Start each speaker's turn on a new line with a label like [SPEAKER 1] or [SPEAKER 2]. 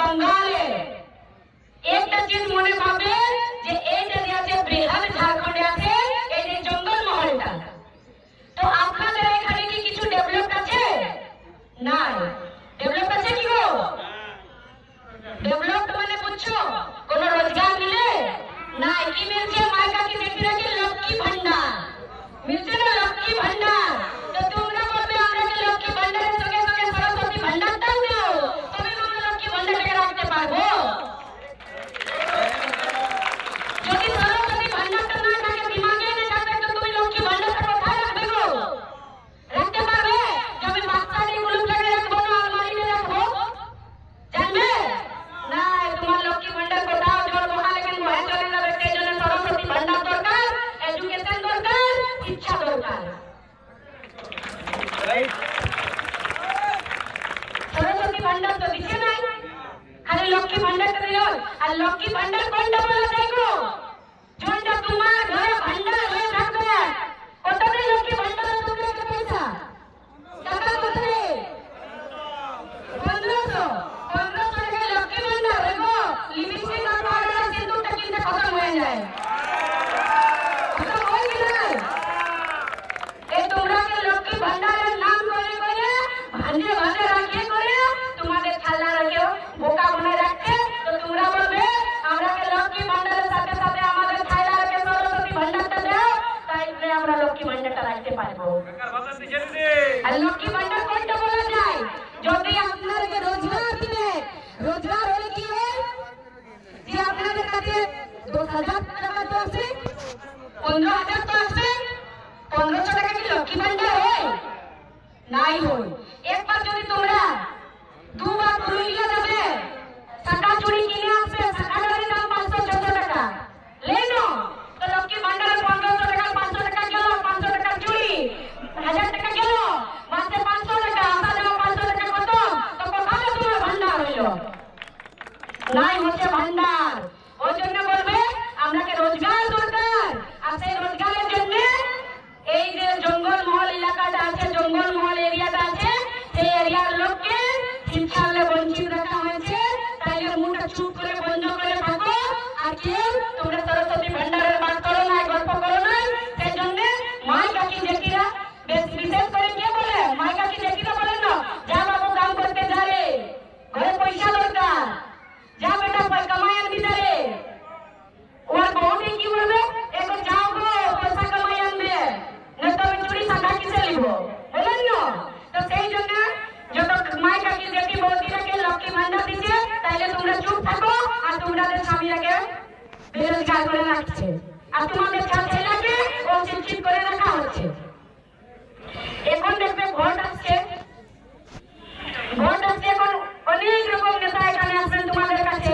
[SPEAKER 1] बंगाले एक चीज मने पाबे যে এইটা যে আছে বৃহৎ ঝাড়খণ্ডে আছে এই যে জঙ্গল মহলটা। তো আপনাদের এখানে কি কিছু ডেভেলপ আছে? নাই। ডেভেলপ আছে কি গো? ডেভেলপ মানে বুঝছো কোন রোজগার মিলে নাই। কি মিলছে? মাইকা কি দেখি রাখি লক্ষ্মী ভান্ডার মিলছে না, লক্ষ্মী ভান্ডার। তো তোমরা বলবে আমরা কি লক্ষ্মী ভান্ডারের সঙ্গে সঙ্গে সরস্বতী ভান্ডারটাও দাও, তবে আমরা লক্ষ্মী ভান্ডারটাকে রাখতে পারবো। যদি সরস্বতী ভান্ডারটা না থাকে, দিমাগে না থাকে, তো তুমি লক্ষ্মী ভান্ডারটা কোথায় রাখবে গো? রাখতে পারবে? আমি বাচ্চাটি গুলো ফেলে রাখবো না, আলমারিতে রাখবো, জানবে না? তোমার লক্ষ্মী ভান্ডার কোথাও জোর বহালে কেন বহে চলে যাবে। সেই জন্য সরস্বতী ভান্ডার দরকার, এডুকেশন দরকার, শিক্ষা দরকার। সরস্বতী ভান্ডার তো দিচ্ছে নাই, খালি লক্ষ্মী ভান্ডারটা দিল। আর লক্ষ্মী ভান্ডার কোনটা বলা যায় গো? যোনটা তোমার ঘরে ভান্ডার হয়ে থাকবে। কতটা লক্ষ্মী ভান্ডার তোমরা একটা পয়সা টাকা কোথায়? 1500 টাকা লক্ষ্মী ভান্ডার গো। লিপস্টিক আর পাউডার সিঁদুরটা কিনতে খতম হয়ে যায়, খতম হয় কি না? এই তোমরা কে লক্ষ্মী ভান্ডারের নাম করে করে ভান্ডে ভান্ডে রাখিয়ে করে তোমাদের থালা রাখে বোকা বনে রাখছে। তো তোমরা বলবে আমরা কে লক্ষ্মী ভান্ডারের সাথে সাথে আমাদের থালা রাখে সরস্বতী ভান্ডারটা দাও, তাইলে আমরা লক্ষ্মী ভান্ডারটা রাখতে পারবো। আর লক্ষ্মী ভান্ডার কোনটা বলা যায়? যদি আপনাদেরকে রোজগার দিবে, রোজগার হলে কি হয় যে আপনাদের কাছে 10,000 টাকা তো আছে, 15,000 তো আছে। 1500 টাকা কি লক্ষ্মী ভান্ডার হয়? নাই হয়। একবার যদি তোমরা দুবার পুরুলিয়া যাবে, শাখা চুড়ি কিনে আসবে, শাখাটার দাম 500-600 টাকা লেনো, তো লক্ষ্মী ভান্ডারের 1500 টাকা 500 টাকা গেল, 500 টাকার চুড়ি 1000 টাকা গেল, মাসে 500 টাকা, আসা যাওয়া 500 টাকা কত? তো কোথায় তোমার ভান্ডার হইল? নাই হচ্ছে ভান্ডার। ওই জন্য বলবে আমরাকে রোজগার দরকার। আর সেই রোজগারের জন্য এই যে জঙ্গল মহল এলাকাটা আছে, জঙ্গল মহল এরিয়াটা আছে, সেই এরিয়ার লোককে শিক্ষার বঞ্চিত রাখা হয়েছে। তাইলে মুখটা চুপ করে বন্ধ করে থাকো। আর কেউ তোমরা সরস্বতী ভান্ডারের বাদ করো না, গল্প করো না। সেই জন্য মাই কাকি জেঠিরা বিশেষ করে কে বলে? মাই কাকি জেঠিরা বলেন না, যা বাবু কাম করতে যা রে, ঘরে পয়সা দরকার, যা বেটা কামাই আনবি রে। ওর বউটি কি বলবে? একটু যাও গো পয়সা কামাই আনবে, না তো আমি চুরি শাখা কিসে লিব, বলেন না? তো সেই জন্য যত মাই কাকি জেঠি বৌদিরাকে লক্ষ্মী ভান্ডার দিচ্ছে, তাইলে তোমরা চুপ থাকো। আর তোমাদের স্বামীরাকে বেরোজগার করে রাখছে, আর তোমাদের ছেলেকে অশিক্ষিত করে রাখা হচ্ছে। এখন দেখবে ভোট আসছে, ভোট আসছে, এখন অনেক রকম নেতা এখানে আসবেন তোমাদের কাছে।